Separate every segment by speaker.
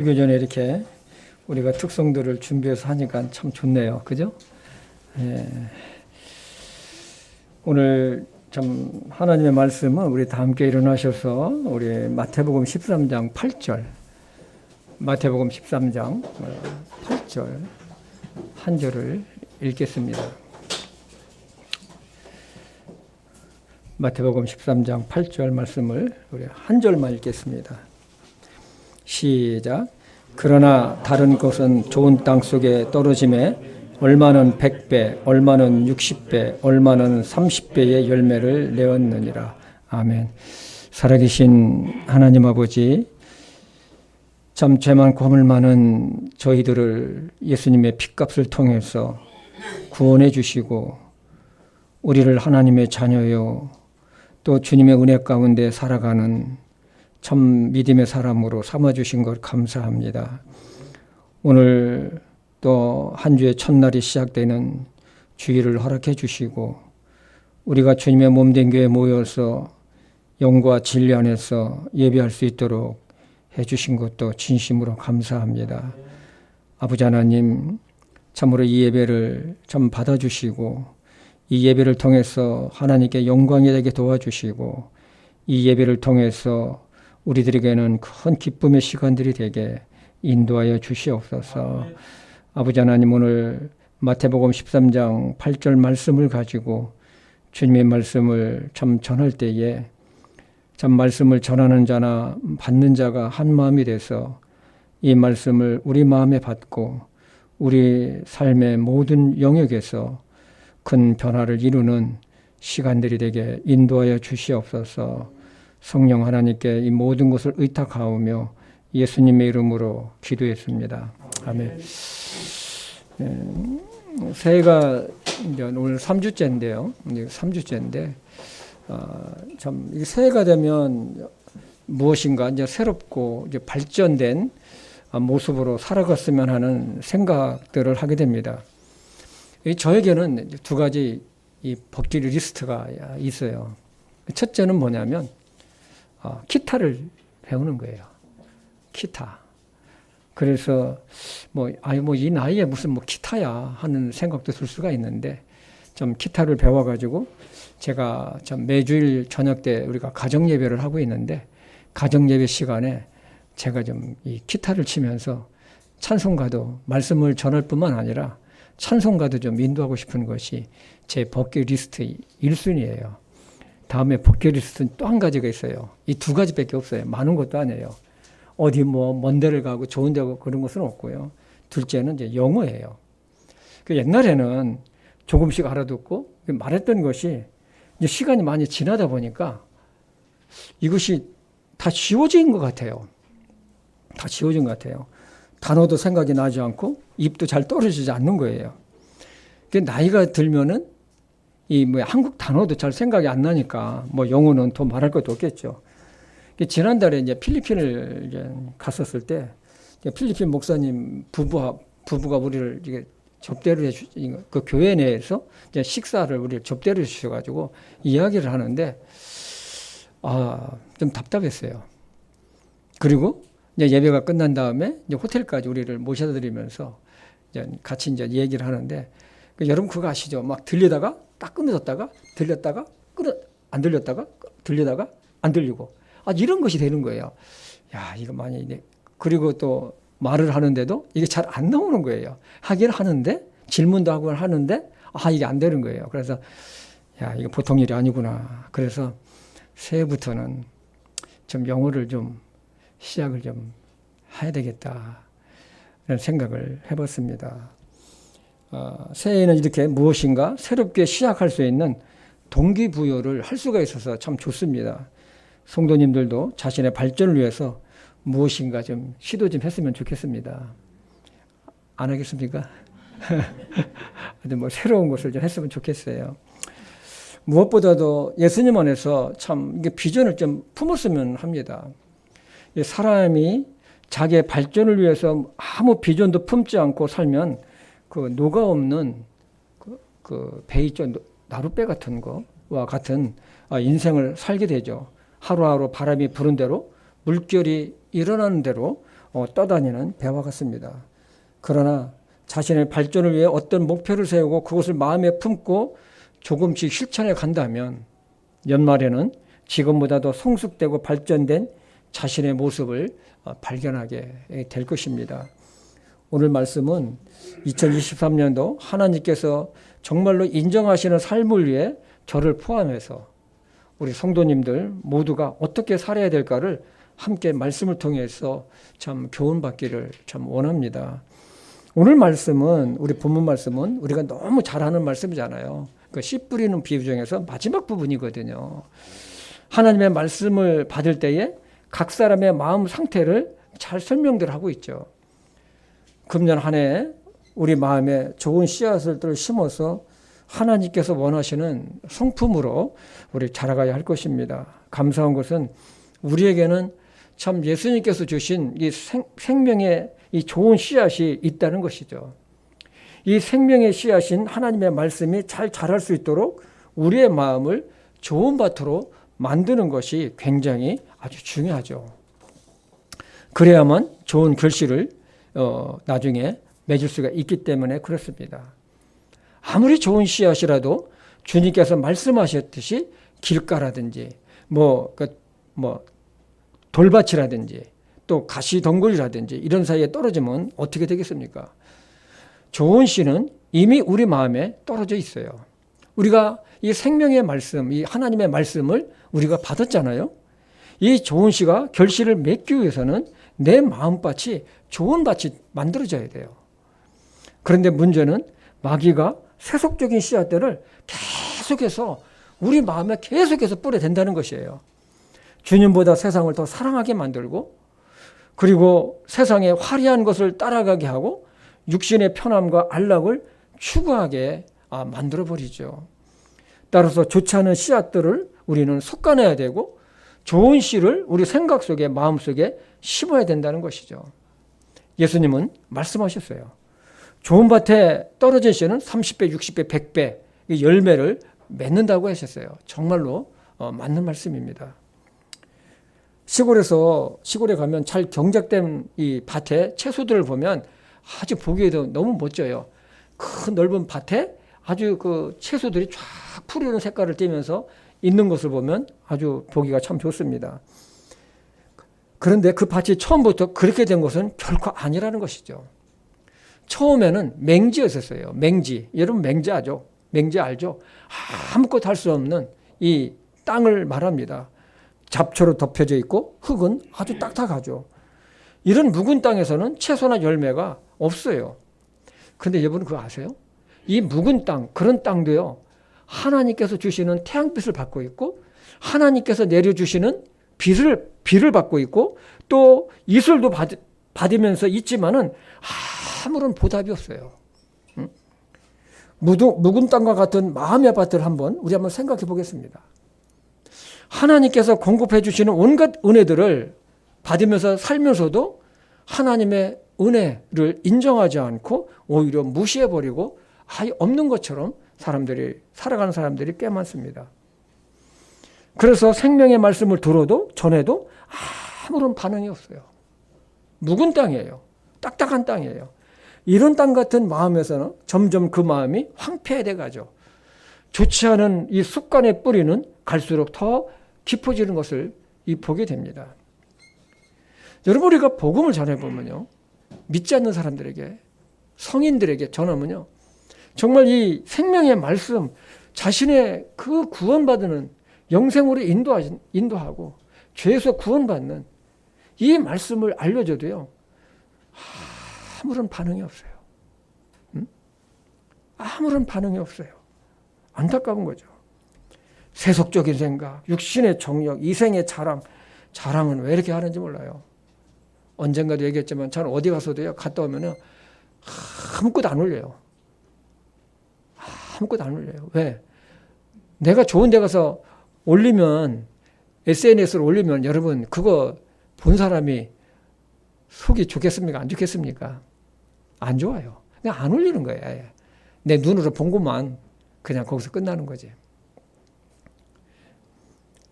Speaker 1: 설교 전에 이렇게 우리가 특성들을 준비해서 하니까 참 좋네요. 그죠? 예. 오늘 참 하나님의 말씀은 우리 다 함께 일어나셔서 우리 마태복음 13장 8절 마태복음 13장 8절 한 절을 읽겠습니다. 마태복음 13장 8절 말씀을 우리 한 절만 읽겠습니다. 시작. 그러나 다른 것은 좋은 땅 속에 떨어짐에 얼마는 100배, 얼마는 60배, 얼마는 30배의 열매를 내었느니라. 아멘. 살아계신 하나님 아버지, 참 죄 많고 허물 많은 저희들을 예수님의 핏값을 통해서 구원해 주시고 우리를 하나님의 자녀요 또 주님의 은혜 가운데 살아가는 참 믿음의 사람으로 삼아주신 것 감사합니다. 오늘 또 한 주의 첫날이 시작되는 주일을 허락해 주시고 우리가 주님의 몸된 교회에 모여서 영과 진리 안에서 예배할 수 있도록 해주신 것도 진심으로 감사합니다. 아버지 하나님, 참으로 이 예배를 참 받아주시고 이 예배를 통해서 하나님께 영광이 되게 도와주시고 이 예배를 통해서 우리들에게는 큰 기쁨의 시간들이 되게 인도하여 주시옵소서. 아버지 하나님, 오늘 마태복음 13장 8절 말씀을 가지고 주님의 말씀을 참 전할 때에 참 말씀을 전하는 자나 받는 자가 한 마음이 돼서 이 말씀을 우리 마음에 받고 우리 삶의 모든 영역에서 큰 변화를 이루는 시간들이 되게 인도하여 주시옵소서. 성령 하나님께 이 모든 것을 의탁하오며 예수님의 이름으로 기도했습니다. 아멘. 새해가 이제 오늘 3주째인데요. 이제 3주째인데, 참, 이 새해가 되면 무엇인가 이제 새롭고 이제 발전된 모습으로 살아갔으면 하는 생각들을 하게 됩니다. 저에게는 두 가지 이 버킷리스트가 있어요. 첫째는 뭐냐면, 기타를 배우는 거예요. 기타. 그래서 이 나이에 무슨 기타야 하는 생각도 들 수가 있는데 좀 기타를 배워가지고 제가 좀 매주일 저녁 때 우리가 가정 예배를 하고 있는데 가정 예배 시간에 제가 좀 이 기타를 치면서 찬송가도 말씀을 전할 뿐만 아니라 찬송가도 좀 인도하고 싶은 것이 제 버킷리스트 1순위예요. 다음에 버킷리스트는 또 한 가지가 있어요. 이 두 가지밖에 없어요. 많은 것도 아니에요. 어디 먼 데를 가고 좋은 데 가고 그런 것은 없고요. 둘째는 이제 영어예요. 옛날에는 조금씩 알아듣고 말했던 것이 이제 시간이 많이 지나다 보니까 이것이 다 지워진 것 같아요. 다 지워진 것 같아요. 단어도 생각이 나지 않고 입도 잘 떨어지지 않는 거예요. 나이가 들면은 한국 단어도 잘 생각이 안 나니까 영어는 더 말할 것도 없겠죠. 지난달에 이제 필리핀을 이제 갔었을 때 필리핀 목사님 부부가 우리를 이게 접대를 그 교회 내에서 이제 식사를 우리를 접대를 해주셔가지고 이야기를 하는데 좀 답답했어요. 그리고 이제 예배가 끝난 다음에 이제 호텔까지 우리를 모셔드리면서 이제 같이 이제 얘기를 하는데 여러분 그거 아시죠? 막 들리다가 딱 끊어졌다가 들렸다가 안 들렸다가 들리다가 안 들리고 이런 것이 되는 거예요. 야, 이거 많이 그리고 또 말을 하는데도 이게 잘 안 나오는 거예요. 하긴 하는데 질문도 하고 하는데 이게 안 되는 거예요. 그래서 야, 이거 보통 일이 아니구나. 그래서 새해부터는 좀 영어를 좀 시작을 좀 해야 되겠다 라는 생각을 해봤습니다. 새해에는 이렇게 무엇인가 새롭게 시작할 수 있는 동기부여를 할 수가 있어서 참 좋습니다. 성도님들도 자신의 발전을 위해서 무엇인가 좀 시도 좀 했으면 좋겠습니다. 안 하겠습니까? 새로운 것을 좀 했으면 좋겠어요. 무엇보다도 예수님 안에서 참 이게 비전을 좀 품었으면 합니다. 사람이 자기의 발전을 위해서 아무 비전도 품지 않고 살면 노가 없는 배 있죠. 나룻배 같은 거와 같은 인생을 살게 되죠. 하루하루 바람이 부는 대로 물결이 일어나는 대로 떠다니는 배와 같습니다. 그러나 자신의 발전을 위해 어떤 목표를 세우고 그것을 마음에 품고 조금씩 실천해 간다면 연말에는 지금보다 더 성숙되고 발전된 자신의 모습을 발견하게 될 것입니다. 오늘 말씀은 2023년도 하나님께서 정말로 인정하시는 삶을 위해 저를 포함해서 우리 성도님들 모두가 어떻게 살아야 될까를 함께 말씀을 통해서 참 교훈받기를 참 원합니다. 오늘 말씀은, 우리 본문 말씀은 우리가 너무 잘 아는 말씀이잖아요. 그 씨 뿌리는 비유 중에서 마지막 부분이거든요. 하나님의 말씀을 받을 때에 각 사람의 마음 상태를 잘 설명들 하고 있죠. 금년 한 해 우리 마음에 좋은 씨앗을 심어서 하나님께서 원하시는 성품으로 우리 자라가야 할 것입니다. 감사한 것은 우리에게는 참 예수님께서 주신 이 생명의 이 좋은 씨앗이 있다는 것이죠. 이 생명의 씨앗인 하나님의 말씀이 잘 자랄 수 있도록 우리의 마음을 좋은 밭으로 만드는 것이 굉장히 아주 중요하죠. 그래야만 좋은 결실을 나중에 맺을 수가 있기 때문에 그렇습니다. 아무리 좋은 씨앗이라도 주님께서 말씀하셨듯이 길가라든지 돌밭이라든지 또 가시덩굴이라든지 이런 사이에 떨어지면 어떻게 되겠습니까? 좋은 씨는 이미 우리 마음에 떨어져 있어요. 우리가 이 생명의 말씀, 이 하나님의 말씀을 우리가 받았잖아요. 이 좋은 씨가 결실을 맺기 위해서는 내 마음밭이 좋은 밭이 만들어져야 돼요. 그런데 문제는 마귀가 세속적인 씨앗들을 계속해서 우리 마음에 계속해서 뿌려댄다는 것이에요. 주님보다 세상을 더 사랑하게 만들고, 그리고 세상의 화려한 것을 따라가게 하고 육신의 편함과 안락을 추구하게 만들어버리죠. 따라서 좋지 않은 씨앗들을 우리는 솎아내야 되고 좋은 씨를 우리 생각 속에, 마음 속에 심어야 된다는 것이죠. 예수님은 말씀하셨어요. 좋은 밭에 떨어진 씨는 30배, 60배, 100배 열매를 맺는다고 하셨어요. 정말로 맞는 말씀입니다. 시골에 가면 잘 경작된 이 밭에 채소들을 보면 아주 보기에도 너무 멋져요. 큰 넓은 밭에 아주 그 채소들이 쫙 푸르른 색깔을 띠면서 있는 것을 보면 아주 보기가 참 좋습니다. 그런데 그 밭이 처음부터 그렇게 된 것은 결코 아니라는 것이죠. 처음에는 맹지였었어요. 맹지. 여러분 맹지 아죠? 맹지 알죠? 아무것도 할 수 없는 이 땅을 말합니다. 잡초로 덮여져 있고 흙은 아주 딱딱하죠. 이런 묵은 땅에서는 채소나 열매가 없어요. 그런데 여러분 그거 아세요? 이 묵은 땅, 그런 땅도요, 하나님께서 주시는 태양빛을 받고 있고 하나님께서 내려주시는 비를 받고 있고 또 이슬도 받으면서 있지만은 아무런 보답이 없어요. 묵은 땅과 같은 마음의 밭을 우리 한번 생각해 보겠습니다. 하나님께서 공급해 주시는 온갖 은혜들을 받으면서 살면서도 하나님의 은혜를 인정하지 않고 오히려 무시해버리고 아예 없는 것처럼 살아가는 사람들이 꽤 많습니다. 그래서 생명의 말씀을 전해도 아무런 반응이 없어요. 묵은 땅이에요. 딱딱한 땅이에요. 이런 땅 같은 마음에서는 점점 그 마음이 황폐해져 가죠. 좋지 않은 이 습관의 뿌리는 갈수록 더 깊어지는 것을 보게 됩니다. 여러분, 우리가 복음을 전해보면요, 믿지 않는 사람들에게, 성인들에게 전하면요, 정말 이 생명의 말씀, 자신의 그 구원받는 영생으로 인도하고 죄에서 구원받는 이 말씀을 알려줘도요, 아무런 반응이 없어요. 아무런 반응이 없어요. 안타까운 거죠. 세속적인 생각, 육신의 정욕, 이생의 자랑은 왜 이렇게 하는지 몰라요. 언젠가도 얘기했지만 저는 어디 가서도요, 갔다 오면은 아무것도 안 올려요. 아무것도 안 올려요. 왜? 내가 좋은 데 가서 올리면, SNS로 올리면 여러분 그거 본 사람이 속이 좋겠습니까? 안 좋겠습니까? 안 좋아요. 그냥 안 올리는 거예요. 아예. 내 눈으로 본 것만 그냥 거기서 끝나는 거지.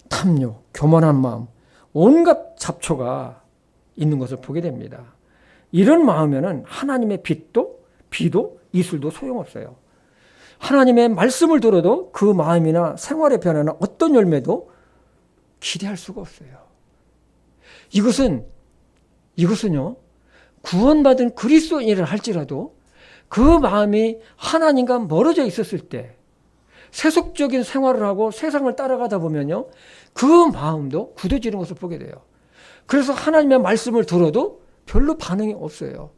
Speaker 1: 탐욕, 교만한 마음, 온갖 잡초가 있는 것을 보게 됩니다. 이런 마음에는 하나님의 비도 이슬도 소용없어요. 하나님의 말씀을 들어도 그 마음이나 생활의 변화나 어떤 열매도 기대할 수가 없어요. 이것은요, 구원받은 그리스도인이라 할지라도 그 마음이 하나님과 멀어져 있었을 때 세속적인 생활을 하고 세상을 따라가다 보면요, 그 마음도 굳어지는 것을 보게 돼요. 그래서 하나님의 말씀을 들어도 별로 반응이 없어요.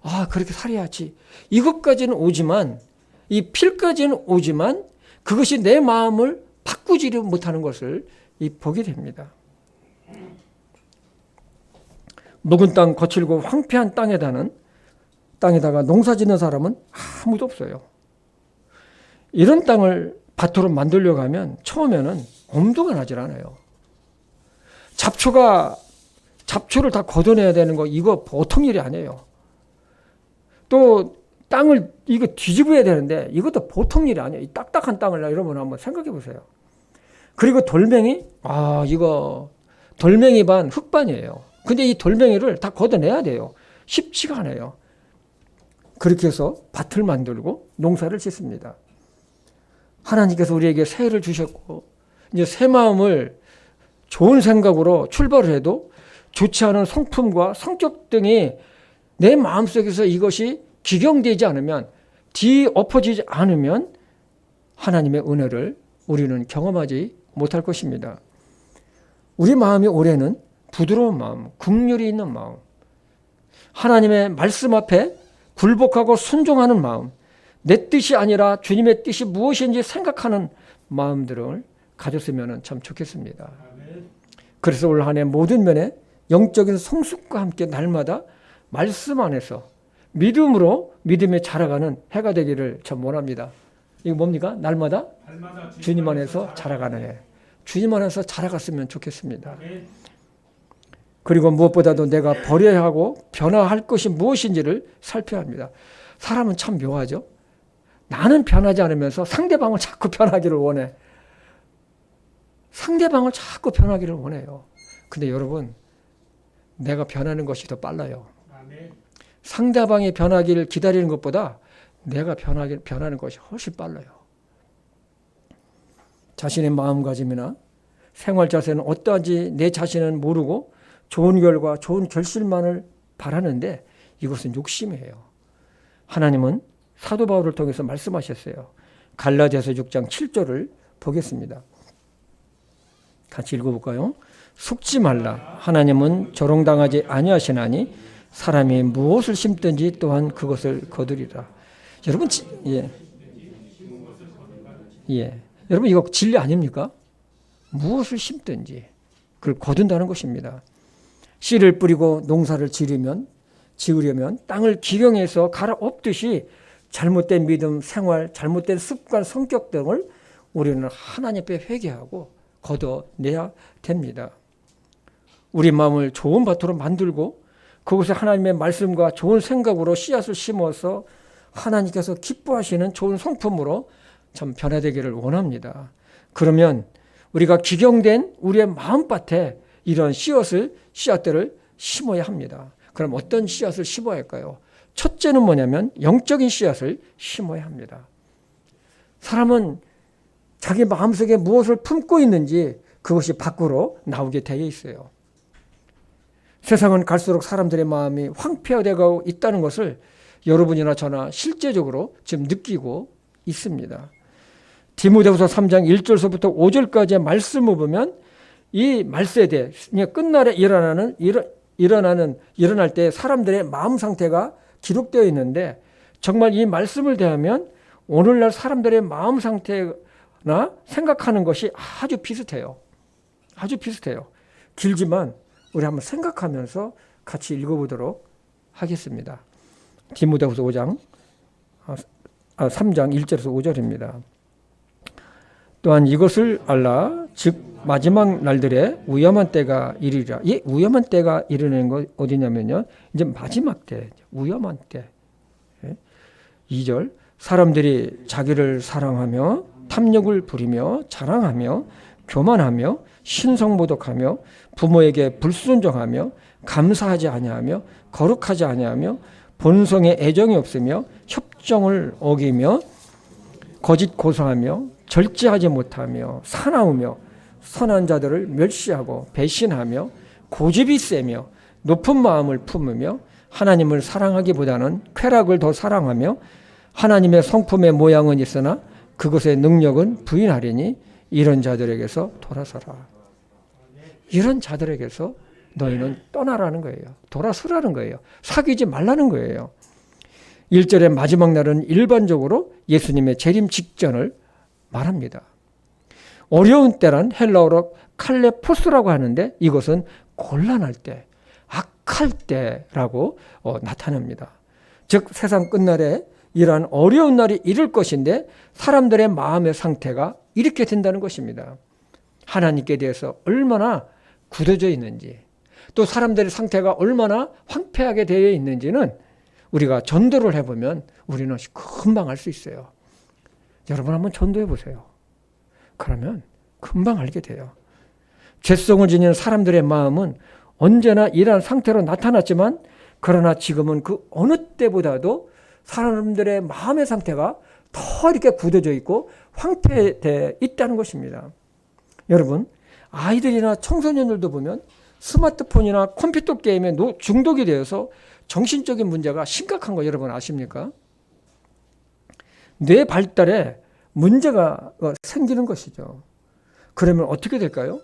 Speaker 1: 아, 그렇게 살아야지. 이것까지는 오지만, 이 필까지는 오지만 그것이 내 마음을 바꾸지를 못하는 것을 보게 됩니다. 묵은 땅, 거칠고 황폐한 땅에다가 농사 짓는 사람은 아무도 없어요. 이런 땅을 밭으로 만들려고 하면 처음에는 엄두가 나질 않아요. 잡초를 다 걷어내야 되는 거, 이거 보통 일이 아니에요. 또 땅을 이거 뒤집어야 되는데 이것도 보통 일이 아니에요. 이 딱딱한 땅을 여러분 한번 생각해 보세요. 그리고 이거 돌멩이 반 흙반이에요. 근데 이 돌멩이를 다 걷어내야 돼요. 쉽지가 않아요. 그렇게 해서 밭을 만들고 농사를 짓습니다. 하나님께서 우리에게 새해를 주셨고, 이제 새 마음을 좋은 생각으로 출발을 해도 좋지 않은 성품과 성격 등이 내 마음속에서 이것이 기경되지 않으면, 뒤엎어지지 않으면 하나님의 은혜를 우리는 경험하지 못할 것입니다. 우리 마음이 올해는 부드러운 마음, 긍휼이 있는 마음, 하나님의 말씀 앞에 굴복하고 순종하는 마음, 내 뜻이 아니라 주님의 뜻이 무엇인지 생각하는 마음들을 가졌으면 참 좋겠습니다. 그래서 올 한 해 모든 면에 영적인 성숙과 함께 날마다 말씀 안에서 믿음으로 믿음에 자라가는 해가 되기를 참 원합니다. 이거 뭡니까? 날마다 주님 안에서 자라가는 해. 주님 안에서 자라갔으면 좋겠습니다. 그리고 무엇보다도 내가 버려야 하고 변화할 것이 무엇인지를 살펴야 합니다. 사람은 참 묘하죠. 나는 변하지 않으면서 상대방을 자꾸 변하기를 원해. 상대방을 자꾸 변하기를 원해요. 근데 여러분, 내가 변하는 것이 더 빨라요. 상대방이 변하기를 기다리는 것보다 내가 변하는 것이 훨씬 빨라요. 자신의 마음가짐이나 생활 자세는 어떠한지 내 자신은 모르고 좋은 결과, 좋은 결실만을 바라는데 이것은 욕심이에요. 하나님은 사도 바울을 통해서 말씀하셨어요. 갈라디아서 6장 7절을 보겠습니다. 같이 읽어볼까요? 속지 말라. 하나님은 조롱당하지 아니하시나니 사람이 무엇을 심든지 또한 그것을 거두리라. 여러분, 여러분 이거 진리 아닙니까? 무엇을 심든지 그걸 거둔다는 것입니다. 씨를 뿌리고 농사를 지으려면 땅을 기경해서 갈아엎듯이 잘못된 믿음, 생활, 잘못된 습관, 성격 등을 우리는 하나님 앞에 회개하고 걷어내야 됩니다. 우리 마음을 좋은 밭으로 만들고 그곳에 하나님의 말씀과 좋은 생각으로 씨앗을 심어서 하나님께서 기뻐하시는 좋은 성품으로 참 변화되기를 원합니다. 그러면 우리가 기경된 우리의 마음밭에 이런 씨앗들을 심어야 합니다. 그럼 어떤 씨앗을 심어야 할까요? 첫째는 뭐냐면 영적인 씨앗을 심어야 합니다. 사람은 자기 마음속에 무엇을 품고 있는지 그것이 밖으로 나오게 되어 있어요. 세상은 갈수록 사람들의 마음이 황폐화되고 있다는 것을 여러분이나 저나 실제적으로 지금 느끼고 있습니다. 디모데후서 3장 1절서부터 5절까지의 말씀을 보면 이 말세대, 끝날에 일어날 때 사람들의 마음 상태가 기록되어 있는데 정말 이 말씀을 대하면 오늘날 사람들의 마음 상태나 생각하는 것이 아주 비슷해요. 아주 비슷해요. 길지만 우리 한번 생각하면서 같이 읽어보도록 하겠습니다. 디모데후서 3장 1절에서 5절입니다. 또한 이것을 알라, 즉 마지막 날들에 위험한 때가 이르리라. 이 위험한 때가 이르는 거 어디냐면요, 이제 마지막 때, 위험한 때. 2절, 사람들이 자기를 사랑하며 탐욕을 부리며 자랑하며 교만하며 신성모독하며 부모에게 불순종하며 감사하지 아니하며 거룩하지 아니하며 본성에 애정이 없으며 협정을 어기며 거짓 고소하며 절제하지 못하며 사나우며 선한 자들을 멸시하고 배신하며 고집이 세며 높은 마음을 품으며 하나님을 사랑하기보다는 쾌락을 더 사랑하며 하나님의 성품의 모양은 있으나 그것의 능력은 부인하리니 이런 자들에게서 돌아서라. 이런 자들에게서 너희는 떠나라는 거예요. 돌아서라는 거예요. 사귀지 말라는 거예요. 1절의 마지막 날은 일반적으로 예수님의 재림 직전을 말합니다. 어려운 때란 헬라어로 칼레포스라고 하는데 이것은 곤란할 때, 악할 때라고 나타납니다. 즉 세상 끝날에 이러한 어려운 날이 이를 것인데 사람들의 마음의 상태가 이렇게 된다는 것입니다. 하나님께 대해서 얼마나 굳어져 있는지, 또 사람들의 상태가 얼마나 황폐하게 되어 있는지는 우리가 전도를 해보면 우리는 금방 알 수 있어요. 여러분 한번 전도해 보세요. 그러면 금방 알게 돼요. 죄성을 지니는 사람들의 마음은 언제나 이러한 상태로 나타났지만 그러나 지금은 그 어느 때보다도 사람들의 마음의 상태가 더 이렇게 굳어져 있고 황폐되어 있다는 것입니다. 여러분, 아이들이나 청소년들도 보면 스마트폰이나 컴퓨터 게임에 중독이 되어서 정신적인 문제가 심각한 거 여러분 아십니까? 뇌 발달에 문제가 생기는 것이죠. 그러면 어떻게 될까요?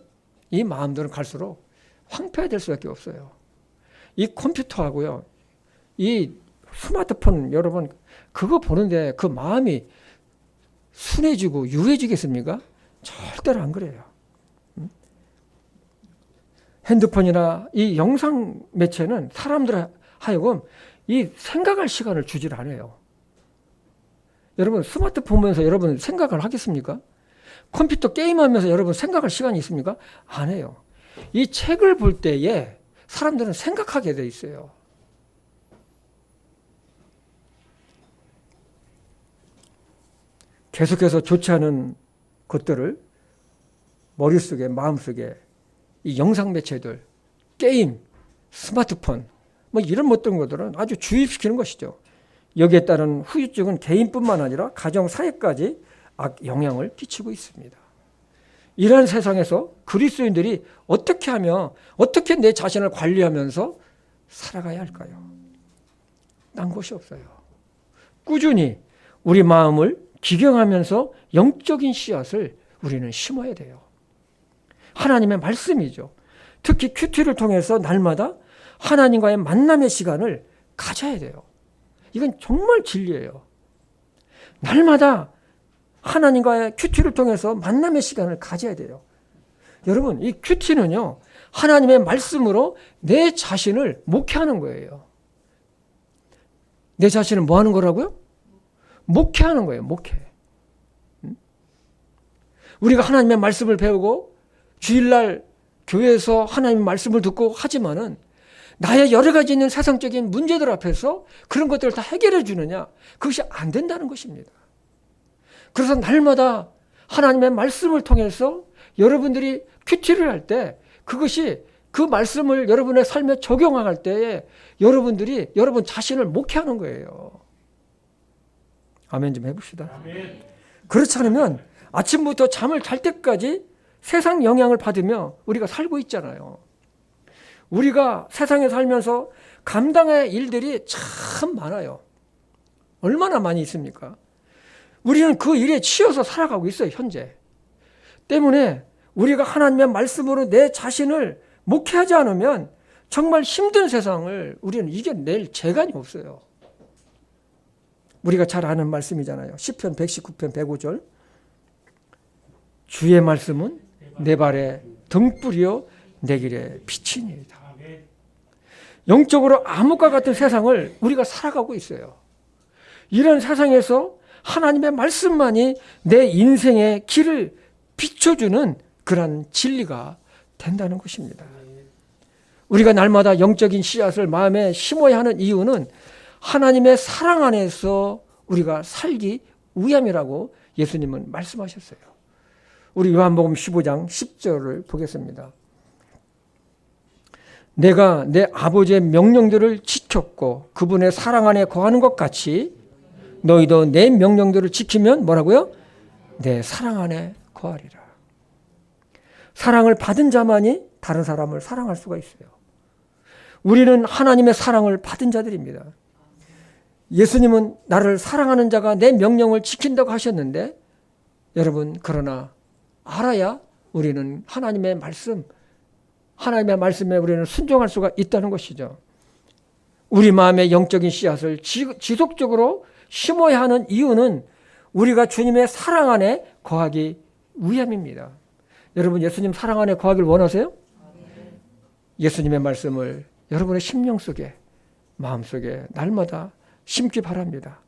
Speaker 1: 이 마음들은 갈수록 황폐화될 수밖에 없어요. 이 컴퓨터하고요, 이 스마트폰 여러분 그거 보는데 그 마음이 순해지고 유해지겠습니까? 절대로 안 그래요. 핸드폰이나 이 영상 매체는 사람들 하여금 이 생각할 시간을 주질 않아요. 여러분 스마트폰 보면서 여러분 생각을 하겠습니까? 컴퓨터 게임하면서 여러분 생각할 시간이 있습니까? 안 해요. 이 책을 볼 때에 사람들은 생각하게 돼 있어요. 계속해서 좋지 않은 것들을 머릿속에 마음속에 이 영상 매체들, 게임, 스마트폰 뭐 이런 어떤 것들은 아주 주입시키는 것이죠. 여기에 따른 후유증은 개인뿐만 아니라 가정 사회까지 영향을 끼치고 있습니다. 이러한 세상에서 그리스도인들이 어떻게 하며 어떻게 내 자신을 관리하면서 살아가야 할까요? 딴 것이 없어요. 꾸준히 우리 마음을 기경하면서 영적인 씨앗을 우리는 심어야 돼요. 하나님의 말씀이죠. 특히 큐티를 통해서 날마다 하나님과의 만남의 시간을 가져야 돼요. 이건 정말 진리예요. 날마다 하나님과의 큐티를 통해서 만남의 시간을 가져야 돼요. 여러분, 이 큐티는요, 하나님의 말씀으로 내 자신을 목회하는 거예요. 내 자신을 뭐 하는 거라고요? 목회하는 거예요, 목회. 우리가 하나님의 말씀을 배우고 주일날 교회에서 하나님의 말씀을 듣고 하지만은 나의 여러 가지 있는 세상적인 문제들 앞에서 그런 것들을 다 해결해 주느냐? 그것이 안 된다는 것입니다. 그래서 날마다 하나님의 말씀을 통해서 여러분들이 큐티를 할 때 그것이 그 말씀을 여러분의 삶에 적용할 때에 여러분들이 여러분 자신을 목회하는 거예요. 아멘 좀 해봅시다. 아멘. 그렇지 않으면 아침부터 잠을 잘 때까지 세상 영향을 받으며 우리가 살고 있잖아요. 우리가 세상에 살면서 감당할 일들이 참 많아요. 얼마나 많이 있습니까? 우리는 그 일에 치여서 살아가고 있어요, 현재. 때문에 우리가 하나님의 말씀으로 내 자신을 목회하지 않으면 정말 힘든 세상을 우리는 이겨낼 재간이 없어요. 우리가 잘 아는 말씀이잖아요. 시편 119편 105절. 주의 말씀은 내 발에 등불이요 내 길에 빛이니이다. 영적으로 암흑과 같은 세상을 우리가 살아가고 있어요. 이런 세상에서 하나님의 말씀만이 내 인생의 길을 비춰주는 그런 진리가 된다는 것입니다. 우리가 날마다 영적인 씨앗을 마음에 심어야 하는 이유는 하나님의 사랑 안에서 우리가 살기 위함이라고 예수님은 말씀하셨어요. 우리 요한복음 15장 10절을 보겠습니다. 내가 내 아버지의 명령들을 지켰고 그분의 사랑 안에 거하는 것 같이 너희도 내 명령들을 지키면 뭐라고요? 내 사랑 안에 거하리라. 사랑을 받은 자만이 다른 사람을 사랑할 수가 있어요. 우리는 하나님의 사랑을 받은 자들입니다. 예수님은 나를 사랑하는 자가 내 명령을 지킨다고 하셨는데 여러분 그러나 알아야 우리는 하나님의 말씀에 우리는 순종할 수가 있다는 것이죠. 우리 마음의 영적인 씨앗을 지속적으로 심어야 하는 이유는 우리가 주님의 사랑 안에 거하기 위함입니다. 여러분 예수님 사랑 안에 거하기를 원하세요? 예수님의 말씀을 여러분의 심령 속에 마음속에 날마다 심기 바랍니다.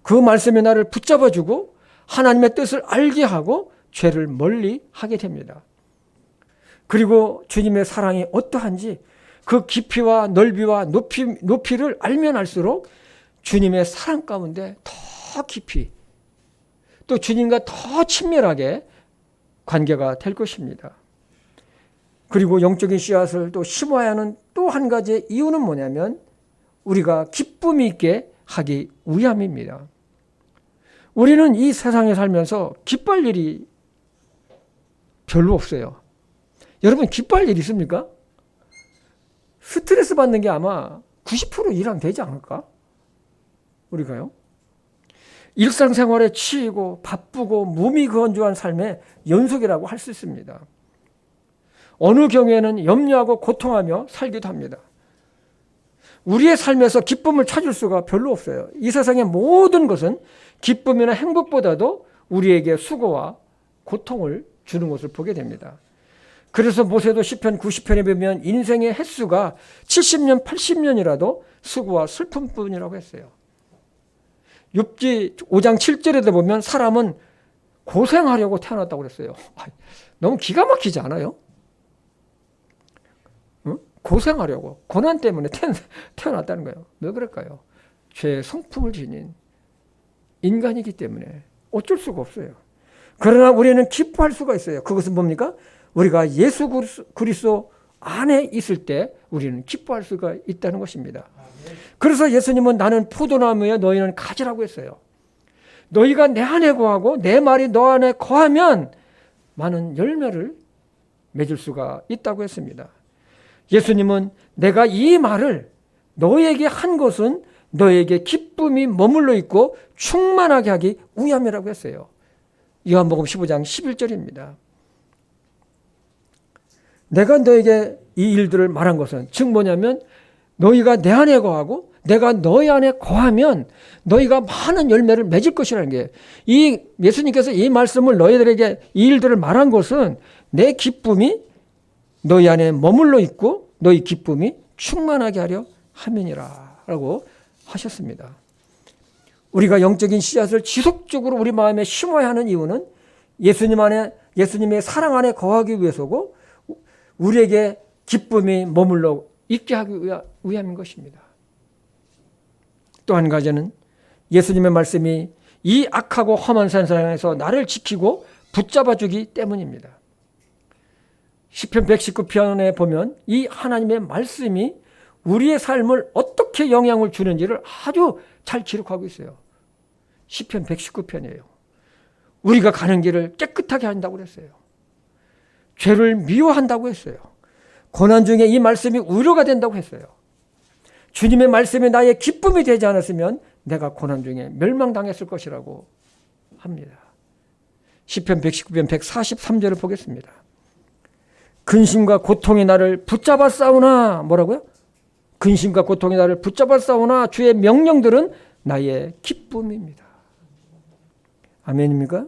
Speaker 1: 그 말씀이 나를 붙잡아주고 하나님의 뜻을 알게 하고 죄를 멀리 하게 됩니다. 그리고 주님의 사랑이 어떠한지 그 깊이와 넓이와 높이를 알면 알수록 주님의 사랑 가운데 더 깊이 또 주님과 더 친밀하게 관계가 될 것입니다. 그리고 영적인 씨앗을 또 심어야 하는 또 한 가지의 이유는 뭐냐면 우리가 기쁨 있게 하기 위함입니다. 우리는 이 세상에 살면서 기뻐할 일이 별로 없어요. 여러분 기뻐할 일 있습니까? 스트레스 받는 게 아마 90% 이상 되지 않을까? 우리가요. 일상생활에 치이고 바쁘고 몸이 건조한 삶의 연속이라고 할 수 있습니다. 어느 경우에는 염려하고 고통하며 살기도 합니다. 우리의 삶에서 기쁨을 찾을 수가 별로 없어요. 이 세상의 모든 것은 기쁨이나 행복보다도 우리에게 수고와 고통을 주는 것을 보게 됩니다. 그래서 모세도 시편 90편에 보면 인생의 횟수가 70년, 80년이라도 수고와 슬픔뿐이라고 했어요. 욥기 5장 7절에도 보면 사람은 고생하려고 태어났다고 그랬어요. 너무 기가 막히지 않아요? 응? 고생하려고 고난 때문에 태어났다는 거예요. 왜 그럴까요? 죄의 성품을 지닌 인간이기 때문에 어쩔 수가 없어요. 그러나 우리는 기뻐할 수가 있어요. 그것은 뭡니까? 우리가 예수 그리스도 안에 있을 때 우리는 기뻐할 수가 있다는 것입니다. 그래서 예수님은 나는 포도나무에 너희는 가지라고 했어요. 너희가 내 안에 거하고 내 말이 너 안에 거하면 많은 열매를 맺을 수가 있다고 했습니다. 예수님은 내가 이 말을 너에게 한 것은 너에게 기쁨이 머물러 있고 충만하게 하기 위함이라고 했어요. 요한복음 15장 11절입니다. 내가 너에게 이 일들을 말한 것은 즉 뭐냐면 너희가 내 안에 거하고 내가 너희 안에 거하면 너희가 많은 열매를 맺을 것이라는 게 이 예수님께서 이 말씀을 너희들에게 이 일들을 말한 것은 내 기쁨이 너희 안에 머물러 있고 너희 기쁨이 충만하게 하려 함이니라 라고 하셨습니다. 우리가 영적인 씨앗을 지속적으로 우리 마음에 심어야 하는 이유는 예수님의 사랑 안에 거하기 위해서고 우리에게 기쁨이 머물러 있게 하기 위함인 것입니다. 또 한 가지는 예수님의 말씀이 이 악하고 험한 세상에서 나를 지키고 붙잡아주기 때문입니다. 시편 119편에 보면 이 하나님의 말씀이 우리의 삶을 어떻게 영향을 주는지를 아주 잘 기록하고 있어요. 시편 119편이에요. 우리가 가는 길을 깨끗하게 한다고 그랬어요. 죄를 미워한다고 했어요. 고난 중에 이 말씀이 위로가 된다고 했어요. 주님의 말씀이 나의 기쁨이 되지 않았으면 내가 고난 중에 멸망당했을 것이라고 합니다. 시편 119편 143절을 보겠습니다. 근심과 고통이 나를 붙잡아 싸우나 뭐라고요? 근심과 고통이 나를 붙잡아 싸우나 주의 명령들은 나의 기쁨입니다. 아멘입니까?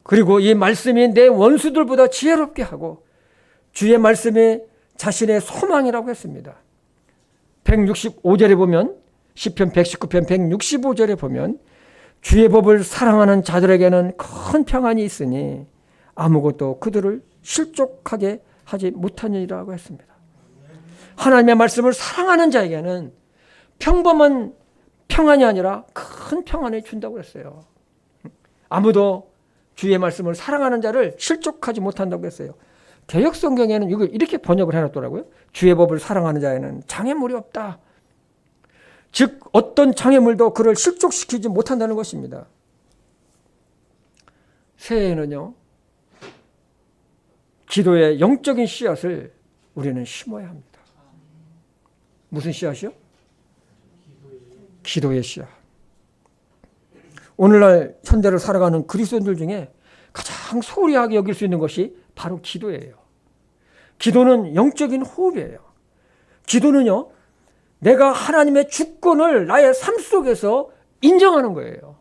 Speaker 1: 그리고 이 말씀이 내 원수들보다 지혜롭게 하고 주의 말씀이 자신의 소망이라고 했습니다. 165절에 보면 시편 119편 165절에 보면 주의 법을 사랑하는 자들에게는 큰 평안이 있으니 아무것도 그들을 실족하게 하지 못하니라고 했습니다. 하나님의 말씀을 사랑하는 자에게는 평범한 평안이 아니라 큰 평안을 준다고 했어요. 아무도 주의 말씀을 사랑하는 자를 실족하지 못한다고 했어요. 개역 성경에는 이걸 이렇게 번역을 해놨더라고요. 주의 법을 사랑하는 자에는 장애물이 없다. 즉 어떤 장애물도 그를 실족시키지 못한다는 것입니다. 새해에는요, 기도의 영적인 씨앗을 우리는 심어야 합니다. 무슨 씨앗이요? 기도의 씨앗. 오늘날 현대를 살아가는 그리스도인들 중에 가장 소홀하게 여길 수 있는 것이 바로 기도예요. 기도는 영적인 호흡이에요. 기도는요, 내가 하나님의 주권을 나의 삶 속에서 인정하는 거예요.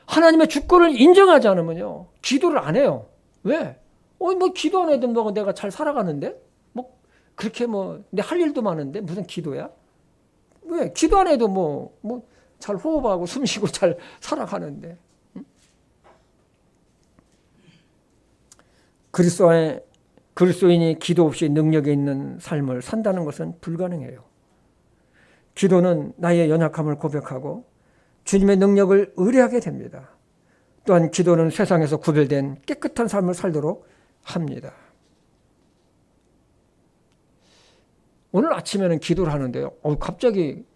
Speaker 1: 하나님의 주권을 인정하지 않으면요, 기도를 안 해요. 왜? 뭐 기도 안 해도 뭐 내가 잘 살아가는데? 뭐 그렇게 뭐 내 할 일도 많은데 무슨 기도야? 왜? 기도 안 해도 뭐 잘 호흡하고 숨 쉬고 잘 살아가는데. 응? 그리스도인이 기도 없이 능력이 있는 삶을 산다는 것은 불가능해요. 기도는 나의 연약함을 고백하고 주님의 능력을 의뢰하게 됩니다. 또한 기도는 세상에서 구별된 깨끗한 삶을 살도록 합니다. 오늘 아침에는 기도를 하는데요, 갑자기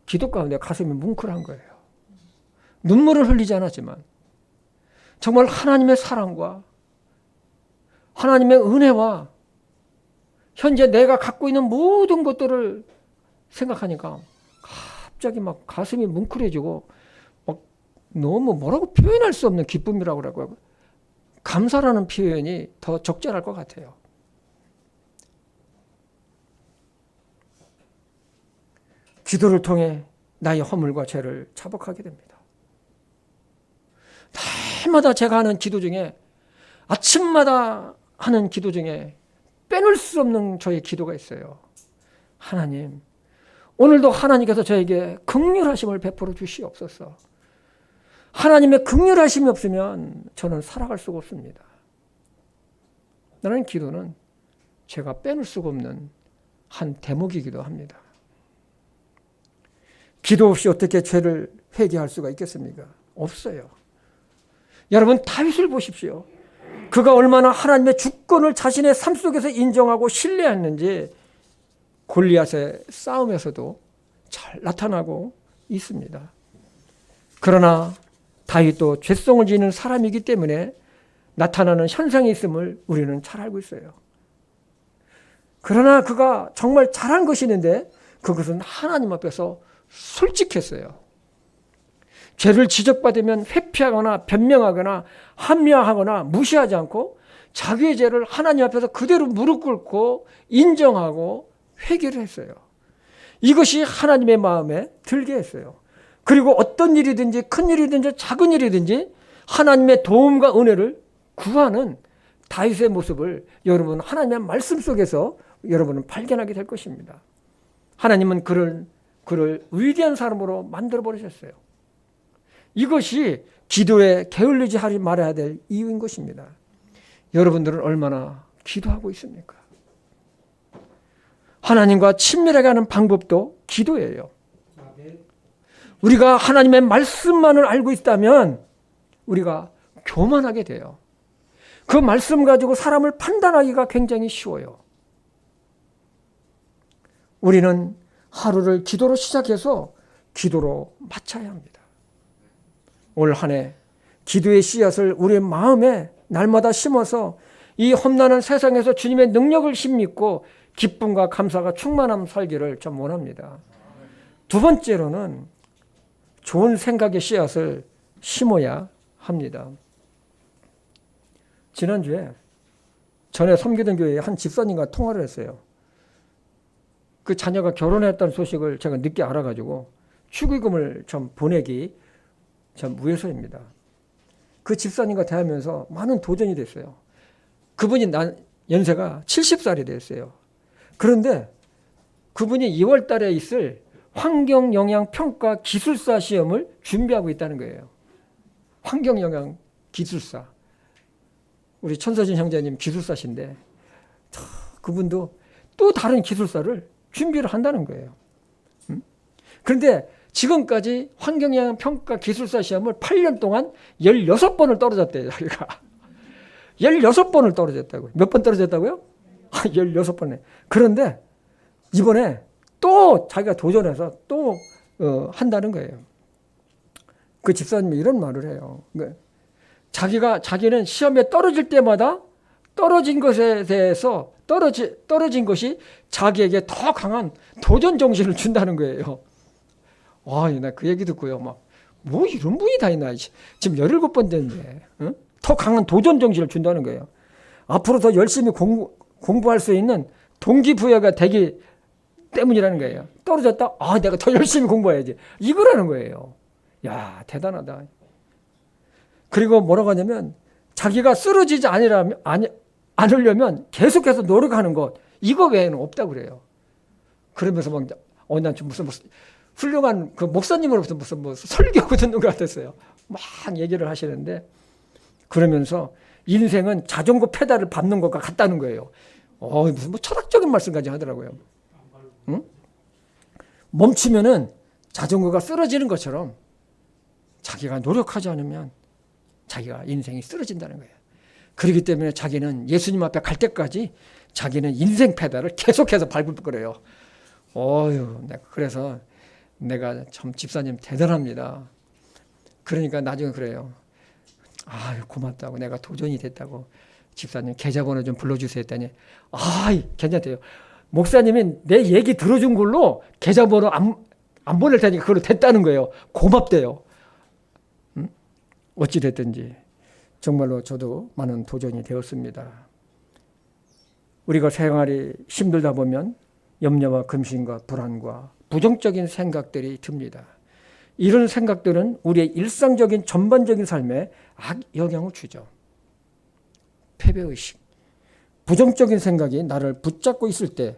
Speaker 1: 기도 가운데 가슴이 뭉클한 거예요. 눈물을 흘리지 않았지만 정말 하나님의 사랑과 하나님의 은혜와 현재 내가 갖고 있는 모든 것들을 생각하니까 갑자기 막 가슴이 뭉클해지고 막 너무 뭐라고 표현할 수 없는 기쁨이라고 그러고요. 감사라는 표현이 더 적절할 것 같아요. 기도를 통해 나의 허물과 죄를 자복하게 됩니다. 날마다 제가 하는 기도 중에, 아침마다 하는 기도 중에 빼놓을 수 없는 저의 기도가 있어요. 하나님, 오늘도 하나님께서 저에게 긍휼하심을 베풀어 주시옵소서. 하나님의 긍휼하심이 없으면 저는 살아갈 수가 없습니다. 나는 기도는 제가 빼놓을 수가 없는 한 대목이기도 합니다. 기도 없이 어떻게 죄를 회개할 수가 있겠습니까? 없어요. 여러분, 다윗을 보십시오. 그가 얼마나 하나님의 주권을 자신의 삶 속에서 인정하고 신뢰했는지 골리앗의 싸움에서도 잘 나타나고 있습니다. 그러나 다윗도 죄성을 지닌 사람이기 때문에 나타나는 현상이 있음을 우리는 잘 알고 있어요. 그러나 그가 정말 잘한 것이 있는데 그것은 하나님 앞에서 솔직했어요. 죄를 지적받으면 회피하거나 변명하거나 합리화하거나 무시하지 않고 자기의 죄를 하나님 앞에서 그대로 무릎 꿇고 인정하고 회개를 했어요. 이것이 하나님의 마음에 들게 했어요. 그리고 어떤 일이든지 큰 일이든지 작은 일이든지 하나님의 도움과 은혜를 구하는 다윗의 모습을 여러분 하나님의 말씀 속에서 여러분은 발견하게 될 것입니다. 하나님은 그를 위대한 사람으로 만들어 버리셨어요. 이것이 기도에 게을리지 하지 말아야 될 이유인 것입니다. 여러분들은 얼마나 기도하고 있습니까? 하나님과 친밀하게 하는 방법도 기도예요. 우리가 하나님의 말씀만을 알고 있다면 우리가 교만하게 돼요. 그 말씀 가지고 사람을 판단하기가 굉장히 쉬워요. 우리는 하루를 기도로 시작해서 기도로 마쳐야 합니다. 올 한 해 기도의 씨앗을 우리의 마음에 날마다 심어서 이 험난한 세상에서 주님의 능력을 힘입고 기쁨과 감사가 충만함 살기를 좀 원합니다. 두 번째로는 좋은 생각의 씨앗을 심어야 합니다. 지난주에 전에 섬기던 교회에 한 집사님과 통화를 했어요. 그 자녀가 결혼했다는 소식을 제가 늦게 알아가지고 축의금을 좀 보내기 참 위해서입니다. 그 집사님과 대하면서 많은 도전이 됐어요. 그분이 연세가 70살이 됐어요. 그런데 그분이 2월 달에 있을 환경영향평가 기술사 시험을 준비하고 있다는 거예요. 환경영향 기술사. 우리 천서진 형제님 기술사신데 그분도 또 다른 기술사를 준비를 한다는 거예요. 그런데 지금까지 환경영향평가 기술사 시험을 8년 동안 16번을 떨어졌대요. 자기가. 16번을 떨어졌다고요. 몇 번 떨어졌다고요? 16번에. 그런데 이번에 또 자기가 도전해서 또 한다는 거예요. 그 집사님이 이런 말을 해요. 자기는 시험에 떨어질 때마다 떨어진 것에 대해서 떨어진 것이 자기에게 더 강한 도전 정신을 준다는 거예요. 나 그 얘기 듣고요. 뭐 이런 분이 다 있나. 지금 17번 됐는데. 응? 더 강한 도전 정신을 준다는 거예요. 앞으로 더 열심히 공부할 수 있는 동기부여가 되기 때문이라는 거예요. 떨어졌다? 내가 더 열심히 공부해야지. 이거라는 거예요. 야, 대단하다. 그리고 뭐라고 하냐면 자기가 쓰러지지 않으려면 계속해서 노력하는 것, 이거 외에는 없다고 그래요. 그러면서 난 좀 무슨 훌륭한 그 목사님으로부터 무슨 설교 듣는 것 같았어요. 막 얘기를 하시는데, 그러면서 인생은 자전거 페달을 밟는 것과 같다는 거예요. 무슨 철학적인 말씀까지 하더라고요. 응? 멈추면은 자전거가 쓰러지는 것처럼 자기가 노력하지 않으면 자기가 인생이 쓰러진다는 거예요. 그렇기 때문에 자기는 예수님 앞에 갈 때까지 자기는 인생 페달을 계속해서 밟을 거래요. 그래서 내가 참 집사님 대단합니다. 그러니까 나중에 그래요. 고맙다고. 내가 도전이 됐다고. 집사님 계좌번호 좀 불러주세요 했더니 괜찮대요. 목사님이 내 얘기 들어준 걸로 계좌번호 안 보낼 테니까 그걸로 됐다는 거예요. 고맙대요. 어찌 됐든지 정말로 저도 많은 도전이 되었습니다. 우리가 생활이 힘들다 보면 염려와 근심과 불안과 부정적인 생각들이 듭니다. 이런 생각들은 우리의 일상적인 전반적인 삶에 악영향을 주죠. 패배의식, 부정적인 생각이 나를 붙잡고 있을 때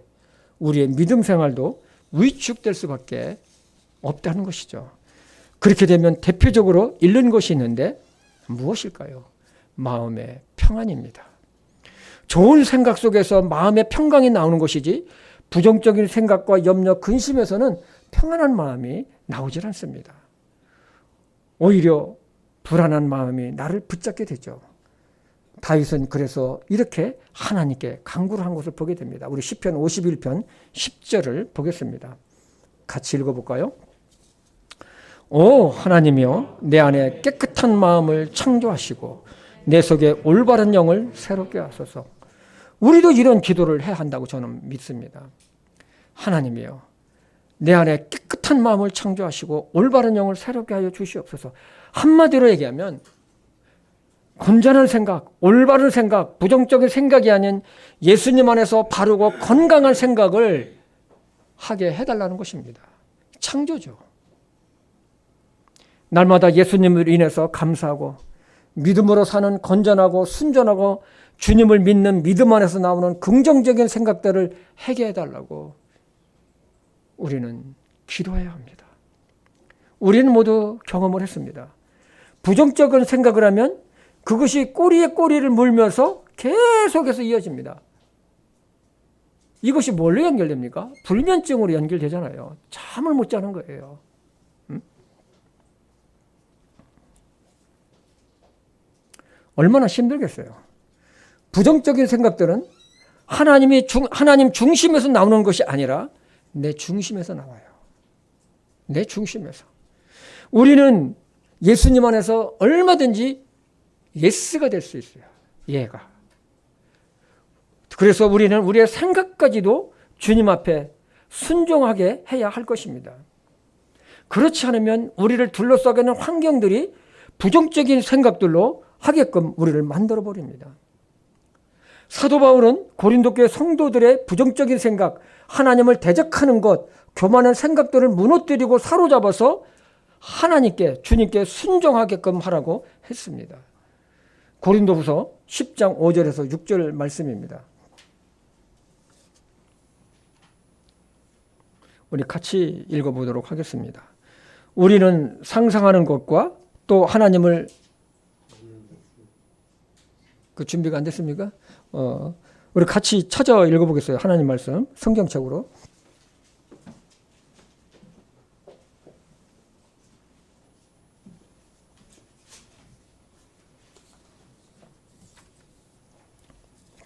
Speaker 1: 우리의 믿음 생활도 위축될 수밖에 없다는 것이죠. 그렇게 되면 대표적으로 잃는 것이 있는데 무엇일까요? 마음의 평안입니다. 좋은 생각 속에서 마음의 평강이 나오는 것이지 부정적인 생각과 염려, 근심에서는 평안한 마음이 나오질 않습니다. 오히려 불안한 마음이 나를 붙잡게 되죠. 다윗은 그래서 이렇게 하나님께 간구를 한 것을 보게 됩니다. 우리 시편 51편 10절을 보겠습니다. 같이 읽어볼까요? 오 하나님이여, 내 안에 깨끗한 마음을 창조하시고 내 속에 올바른 영을 새롭게 하소서. 우리도 이런 기도를 해야 한다고 저는 믿습니다. 하나님이여, 내 안에 깨끗한 마음을 창조하시고 올바른 영을 새롭게 하여 주시옵소서. 한마디로 얘기하면 건전한 생각, 올바른 생각, 부정적인 생각이 아닌 예수님 안에서 바르고 건강한 생각을 하게 해달라는 것입니다. 창조죠. 날마다 예수님을 인해서 감사하고 믿음으로 사는 건전하고 순전하고 주님을 믿는 믿음 안에서 나오는 긍정적인 생각들을 하게 해달라고 우리는 기도해야 합니다. 우리는 모두 경험을 했습니다. 부정적인 생각을 하면 그것이 꼬리에 꼬리를 물면서 계속해서 이어집니다. 이것이 뭘로 연결됩니까? 불면증으로 연결되잖아요. 잠을 못 자는 거예요. 얼마나 힘들겠어요. 부정적인 생각들은 하나님 중심에서 나오는 것이 아니라 내 중심에서 나와요. 내 중심에서. 우리는 예수님 안에서 얼마든지 예스가 될 수 있어요. 예가. 그래서 우리는 우리의 생각까지도 주님 앞에 순종하게 해야 할 것입니다. 그렇지 않으면 우리를 둘러싸게 하는 환경들이 부정적인 생각들로 하게끔 우리를 만들어 버립니다. 사도 바울은 고린도 교회 성도들의 부정적인 생각, 하나님을 대적하는 것, 교만한 생각들을 무너뜨리고 사로잡아서 하나님께, 주님께 순종하게끔 하라고 했습니다. 고린도후서 10장 5절에서 6절 말씀입니다. 우리 같이 읽어보도록 하겠습니다. 우리는 상상하는 것과 또 하나님을 그 준비가 안 됐습니까? 우리 같이 찾아 읽어보겠어요. 하나님 말씀 성경책으로.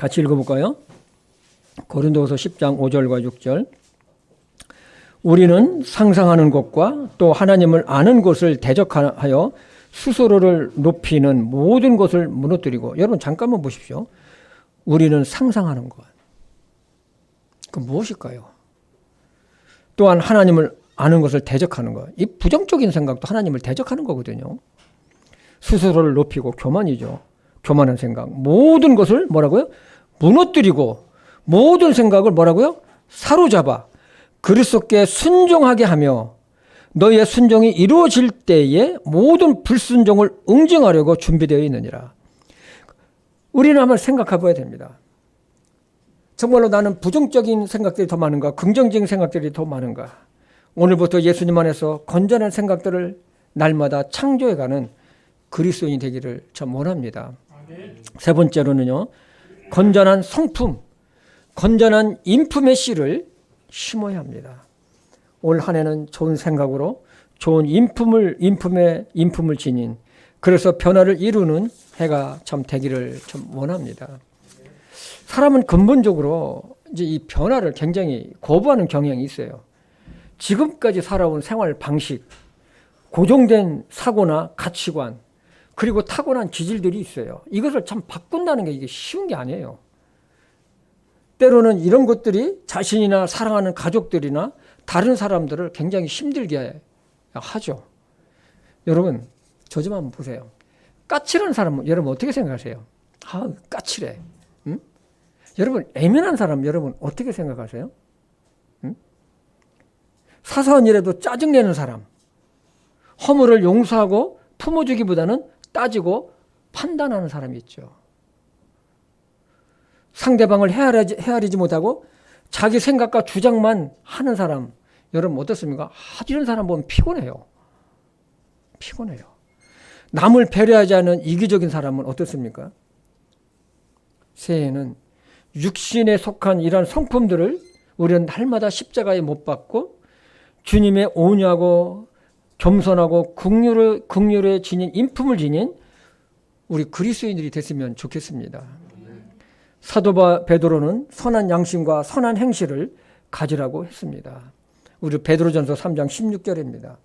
Speaker 1: 같이 읽어볼까요? 고린도후서 10장 5절과 6절. 우리는 상상하는 것과 또 하나님을 아는 것을 대적하여 스스로를 높이는 모든 것을 무너뜨리고. 여러분 잠깐만 보십시오. 우리는 상상하는 것. 그 무엇일까요? 또한 하나님을 아는 것을 대적하는 것. 이 부정적인 생각도 하나님을 대적하는 거거든요. 스스로를 높이고 교만이죠. 교만한 생각. 모든 것을 뭐라고요? 무너뜨리고 모든 생각을 뭐라고요? 사로잡아 그리스도께 순종하게 하며 너희의 순종이 이루어질 때에 모든 불순종을 응징하려고 준비되어 있느니라. 우리는 한번 생각해 봐야 됩니다. 정말로 나는 부정적인 생각들이 더 많은가? 긍정적인 생각들이 더 많은가? 오늘부터 예수님 안에서 건전한 생각들을 날마다 창조해가는 그리스도인이 되기를 참 원합니다. 세 번째로는요. 건전한 성품, 건전한 인품의 씨를 심어야 합니다. 올 한 해는 좋은 생각으로 좋은 인품을 지닌 그래서 변화를 이루는 해가 참 되기를 좀 원합니다. 사람은 근본적으로 이제 이 변화를 굉장히 거부하는 경향이 있어요. 지금까지 살아온 생활 방식, 고정된 사고나 가치관, 그리고 타고난 기질들이 있어요. 이것을 참 바꾼다는 게 이게 쉬운 게 아니에요. 때로는 이런 것들이 자신이나 사랑하는 가족들이나 다른 사람들을 굉장히 힘들게 하죠. 여러분, 저 좀 한번 보세요. 까칠한 사람은 여러분 어떻게 생각하세요? 아, 까칠해. 응? 여러분, 애면한 사람 여러분 어떻게 생각하세요? 응? 사소한 일에도 짜증내는 사람, 허물을 용서하고 품어주기보다는 따지고 판단하는 사람이 있죠. 상대방을 헤아리지 못하고 자기 생각과 주장만 하는 사람, 여러분 어떻습니까? 이런 사람 보면 피곤해요. 남을 배려하지 않는 이기적인 사람은 어떻습니까? 새해에는 육신에 속한 이러한 성품들을 우리는 날마다 십자가에 못 박고 주님의 온유하고 겸손하고 긍휼에 지닌 인품을 지닌 우리 그리스도인들이 됐으면 좋겠습니다. 사도 베드로는 선한 양심과 선한 행실을 가지라고 했습니다. 우리 베드로전서 3장 16절입니다.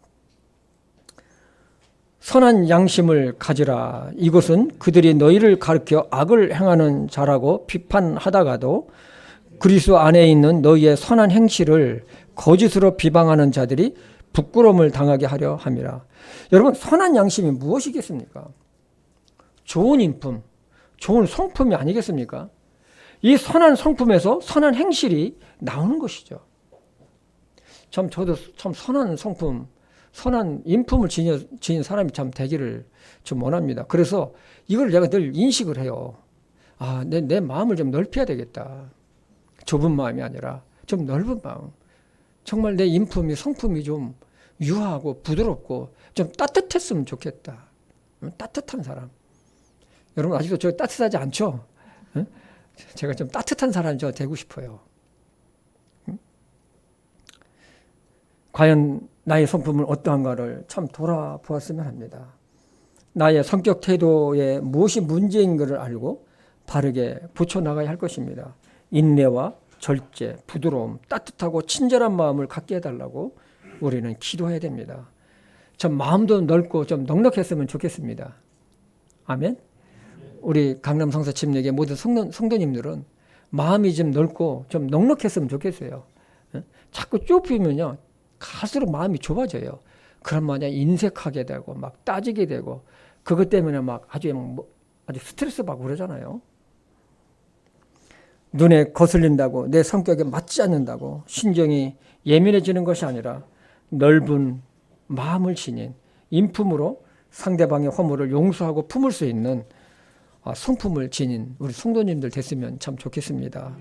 Speaker 1: 선한 양심을 가지라. 이것은 그들이 너희를 가르쳐 악을 행하는 자라고 비판하다가도 그리스도 안에 있는 너희의 선한 행실을 거짓으로 비방하는 자들이 부끄러움을 당하게 하려 함이라. 여러분, 선한 양심이 무엇이겠습니까? 좋은 인품, 좋은 성품이 아니겠습니까? 이 선한 성품에서 선한 행실이 나오는 것이죠. 저도 참 선한 성품, 선한 인품을 지닌 사람이 참 되기를 좀 원합니다. 그래서 이걸 내가 늘 인식을 해요. 아, 내 마음을 좀 넓혀야 되겠다. 좁은 마음이 아니라 좀 넓은 마음. 정말 내 인품이, 성품이 좀 유하고 부드럽고 좀 따뜻했으면 좋겠다. 따뜻한 사람. 여러분 아직도 저 따뜻하지 않죠? 제가 좀 따뜻한 사람이 되고 싶어요. 과연 나의 성품은 어떠한가를 참 돌아보았으면 합니다. 나의 성격 태도에 무엇이 문제인 것을 알고 바르게 고쳐나가야 할 것입니다. 인내와 절제, 부드러움, 따뜻하고 친절한 마음을 갖게 해달라고 우리는 기도해야 됩니다. 좀 마음도 넓고 좀 넉넉했으면 좋겠습니다. 아멘. 우리 강남 성서 침례교회 모든 성도님들은 마음이 좀 넓고 좀 넉넉했으면 좋겠어요. 자꾸 좁히면요 갈수록 마음이 좁아져요. 그럼 만약 인색하게 되고 막 따지게 되고 그것 때문에 막 아주 스트레스 받고 그러잖아요. 눈에 거슬린다고 내 성격에 맞지 않는다고 신경이 예민해지는 것이 아니라 넓은 마음을 지닌 인품으로 상대방의 허물을 용서하고 품을 수 있는 성품을 지닌 우리 성도님들 됐으면 참 좋겠습니다.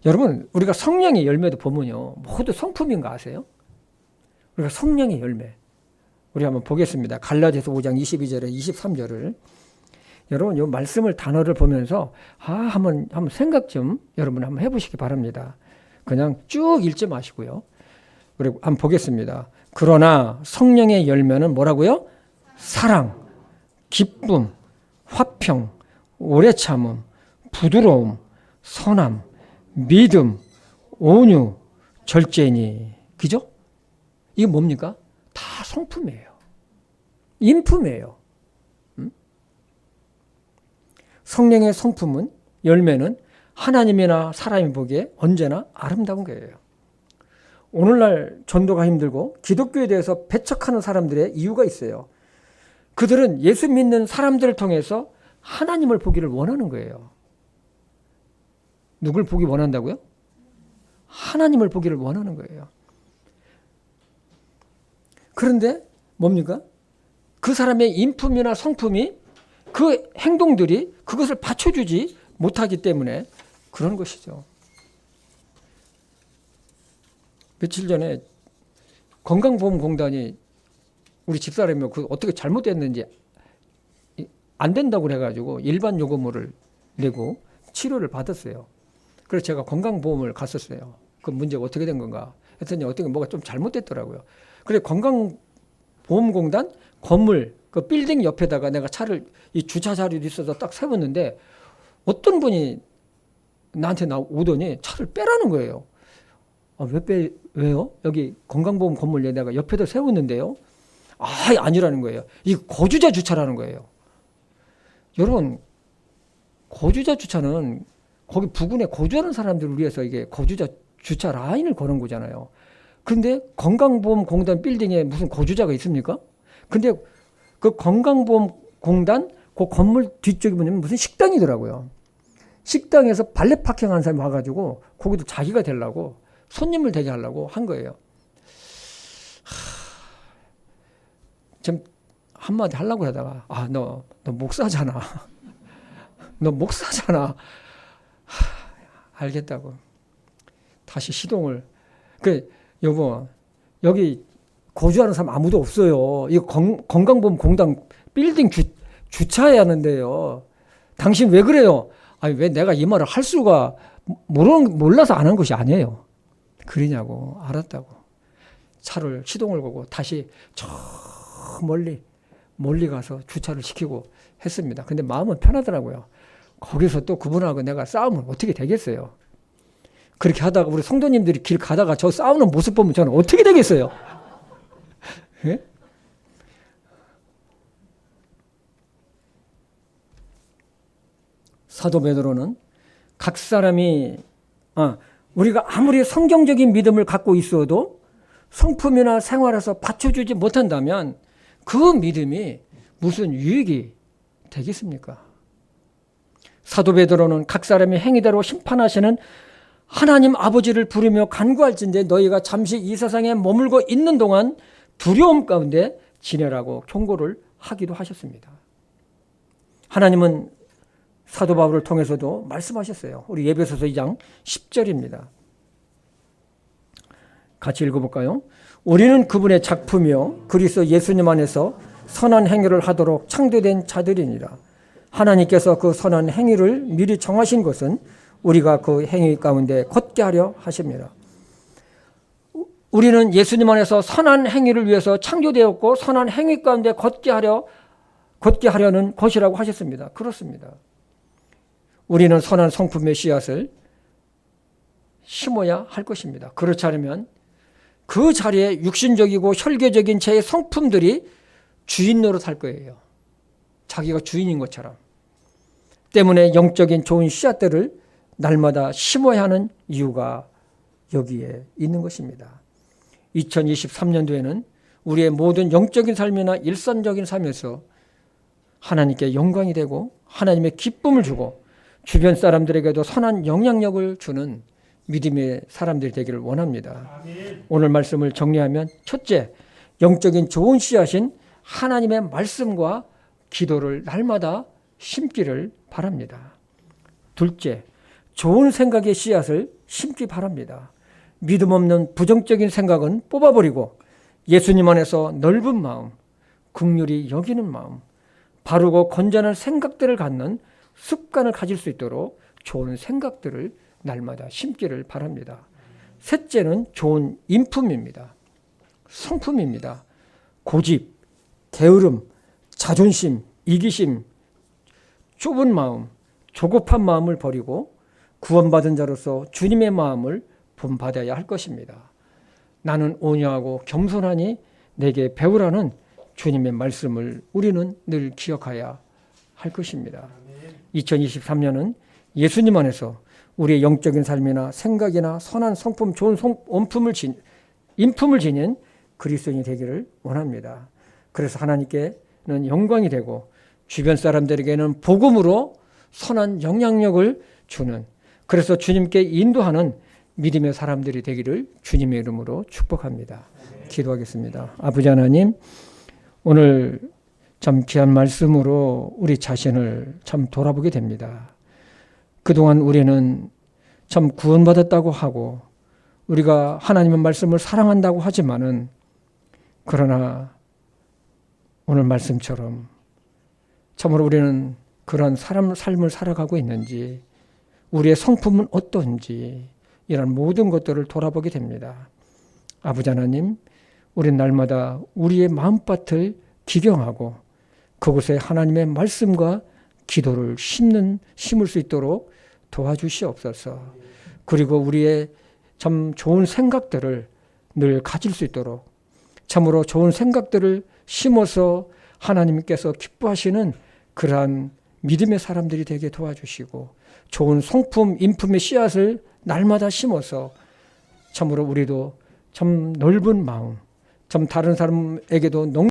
Speaker 1: 여러분 우리가 성령의 열매도 보면요 모두 성품인 거 아세요? 우리가 성령의 열매 우리 한번 보겠습니다. 갈라디아서 5장 22절에 23절을 여러분 이 말씀을 단어를 보면서 한번 생각 좀 여러분 한번 해보시기 바랍니다. 그냥 쭉 읽지 마시고요. 그리고 한번 보겠습니다. 그러나 성령의 열매는 뭐라고요? 사랑, 기쁨, 화평, 오래 참음, 부드러움, 선함, 믿음, 온유, 절제니. 그죠? 이게 뭡니까? 다 성품이에요. 인품이에요. 성령의 성품은, 열매는 하나님이나 사람이 보기에 언제나 아름다운 거예요. 오늘날 전도가 힘들고 기독교에 대해서 배척하는 사람들의 이유가 있어요. 그들은 예수 믿는 사람들을 통해서 하나님을 보기를 원하는 거예요. 누굴 보기 원한다고요? 하나님을 보기를 원하는 거예요. 그런데 뭡니까? 그 사람의 인품이나 성품이, 그 행동들이 그것을 받쳐주지 못하기 때문에 그런 것이죠. 며칠 전에 건강보험공단이 우리 집사람이 그 어떻게 잘못됐는지 안 된다고 그래가지고 일반 요금을 내고 치료를 받았어요. 그래서 제가 건강보험을 갔었어요. 그 문제가 어떻게 된 건가 했더니 어떻게 뭐가 좀 잘못됐더라고요. 그래 건강보험공단 건물 그 빌딩 옆에다가 내가 차를, 이 주차 자리도 있어서 딱 세웠는데 어떤 분이 나한테 오더니 차를 빼라는 거예요. 왜요? 여기 건강보험 건물 내가 옆에다 세웠는데요. 아니라는 거예요. 이 거주자 주차라는 거예요. 여러분, 거주자 주차는 거기 부근에 거주하는 사람들을 위해서 이게 거주자 주차 라인을 거는 거잖아요. 근데 건강보험공단 빌딩에 무슨 거주자가 있습니까? 근데 그 건강보험공단 그 건물 뒤쪽에 보면 무슨 식당이더라고요. 식당에서 발레 파킹하는 사람이 와가지고 거기도 자기가 되려고 손님을 되게 하려고 한 거예요. 좀 한마디 하려고 하다가 너 목사잖아. 너 목사잖아. 알겠다고. 다시 시동을. 여보, 여기 거주하는 사람 아무도 없어요. 이거 건강보험공단 빌딩 주차해야 하는데요. 당신 왜 그래요? 왜 내가 이 말을 할 수가 몰라서 안 한 것이 아니에요. 그러냐고. 알았다고. 차를 시동을 걸고 다시 저 멀리 가서 주차를 시키고 했습니다. 근데 마음은 편하더라고요. 거기서 또 그분하고 내가 싸우면 어떻게 되겠어요? 그렇게 하다가 우리 성도님들이 길 가다가 저 싸우는 모습 보면 저는 어떻게 되겠어요? 예? 사도 베드로는 각 사람이 우리가 아무리 성경적인 믿음을 갖고 있어도 성품이나 생활에서 받쳐주지 못한다면 그 믿음이 무슨 유익이 되겠습니까? 사도 베드로는 각 사람의 행위대로 심판하시는 하나님 아버지를 부르며 간구할진대 너희가 잠시 이 세상에 머물고 있는 동안 두려움 가운데 지내라고 경고를 하기도 하셨습니다. 하나님은 사도 바울을 통해서도 말씀하셨어요. 우리 에베소서 2장 10절입니다. 같이 읽어볼까요? 우리는 그분의 작품이요 그리스도 예수님 안에서 선한 행위를 하도록 창조된 자들이니라. 하나님께서 그 선한 행위를 미리 정하신 것은 우리가 그 행위 가운데 걷게 하려 하십니다. 우리는 예수님 안에서 선한 행위를 위해서 창조되었고 선한 행위 가운데 걷게 하려는 것이라고 하셨습니다. 그렇습니다. 우리는 선한 성품의 씨앗을 심어야 할 것입니다. 그렇지 않으면 그 자리에 육신적이고 혈계적인 제 성품들이 주인 노릇할 거예요. 자기가 주인인 것처럼. 때문에 영적인 좋은 씨앗들을 날마다 심어야 하는 이유가 여기에 있는 것입니다. 2023년도에는 우리의 모든 영적인 삶이나 일상적인 삶에서 하나님께 영광이 되고 하나님의 기쁨을 주고 주변 사람들에게도 선한 영향력을 주는 믿음의 사람들이 되기를 원합니다. 아멘. 오늘 말씀을 정리하면 첫째, 영적인 좋은 씨앗인 하나님의 말씀과 기도를 날마다 심기를 바랍니다. 둘째, 좋은 생각의 씨앗을 심기 바랍니다. 믿음 없는 부정적인 생각은 뽑아버리고 예수님 안에서 넓은 마음, 긍휼히 여기는 마음, 바르고 건전한 생각들을 갖는 습관을 가질 수 있도록 좋은 생각들을 날마다 심기를 바랍니다. 셋째는 좋은 인품입니다. 성품입니다. 고집, 게으름, 자존심, 이기심, 좁은 마음, 조급한 마음을 버리고 구원받은 자로서 주님의 마음을 본받아야 할 것입니다. 나는 온유하고 겸손하니 내게 배우라는 주님의 말씀을 우리는 늘 기억해야 할 것입니다. 2023년은 예수님 안에서 우리의 영적인 삶이나 생각이나 선한 성품, 좋은 인품을 지닌 그리스도인이 되기를 원합니다. 그래서 하나님께는 영광이 되고 주변 사람들에게는 복음으로 선한 영향력을 주는, 그래서 주님께 인도하는 믿음의 사람들이 되기를 주님의 이름으로 축복합니다. 기도하겠습니다. 아버지 하나님, 오늘 참 귀한 말씀으로 우리 자신을 참 돌아보게 됩니다. 그동안 우리는 참 구원받았다고 하고 우리가 하나님의 말씀을 사랑한다고 하지만은, 그러나 오늘 말씀처럼 참으로 우리는 그런 삶을 살아가고 있는지, 우리의 성품은 어떤지, 이런 모든 것들을 돌아보게 됩니다. 아버지 하나님, 우린 날마다 우리의 마음밭을 기경하고 그곳에 하나님의 말씀과 기도를 심을 수 있도록 도와주시옵소서. 그리고 우리의 참 좋은 생각들을 늘 가질 수 있도록, 참으로 좋은 생각들을 심어서 하나님께서 기뻐하시는 그러한 믿음의 사람들이 되게 도와주시고, 좋은 성품, 인품의 씨앗을 날마다 심어서 참으로 우리도 참 넓은 마음, 참 다른 사람에게도